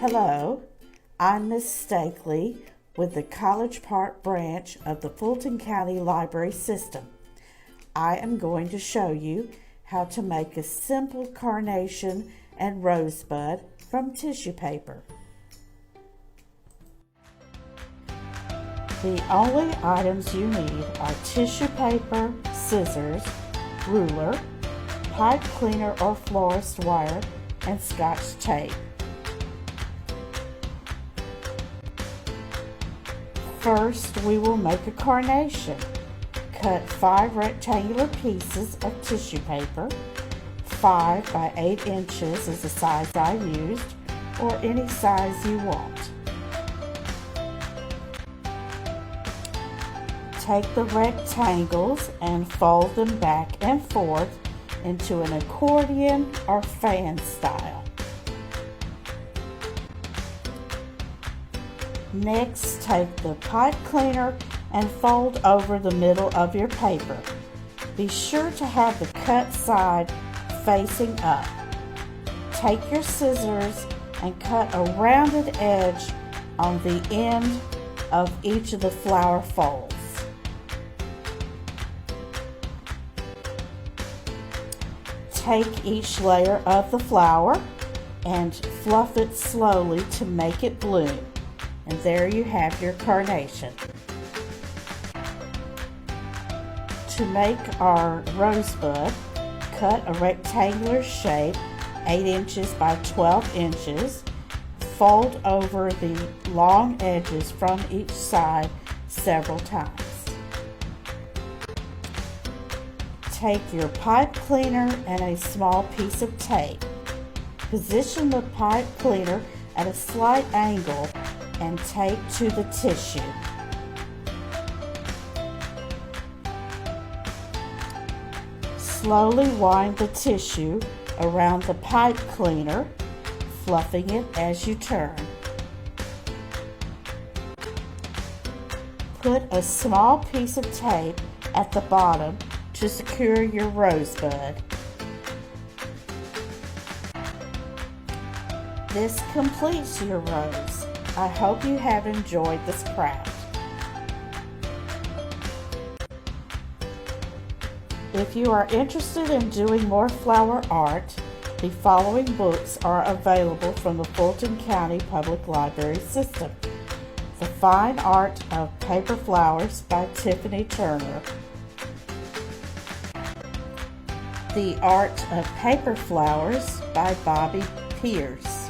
Hello, I'm Miss Stakely with the College Park branch of the Fulton County Library System. I am going to show you how to make a simple carnation and rosebud from tissue paper. The only items you need are tissue paper, scissors, ruler, pipe cleaner or florist wire, and Scotch tape. First, we will make a carnation. Cut 5 rectangular pieces of tissue paper. 5 by 8 inches is the size I used, or any size you want. Take the rectangles and fold them back and forth into an accordion or fan style. Next, take the pipe cleaner and fold over the middle of your paper. Be sure to have the cut side facing up. Take your scissors and cut a rounded edge on the end of each of the flower folds. Take each layer of the flower and fluff it slowly to make it bloom. And there you have your carnation. To make our rosebud, cut a rectangular shape 8 inches by 12 inches. Fold over the long edges from each side several times. Take your pipe cleaner and a small piece of tape. Position the pipe cleaner at a slight angle and tape to the tissue. Slowly wind the tissue around the pipe cleaner, fluffing it as you turn. Put a small piece of tape at the bottom to secure your rosebud. This completes your rose. I hope you have enjoyed this craft. If you are interested in doing more flower art, the following books are available from the Fulton County Public Library System. The Fine Art of Paper Flowers by Tiffany Turner. The Art of Paper Flowers by Bobby Pierce.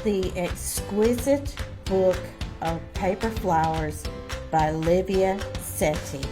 The Exquisite Book of Paper Flowers by Livia Setti.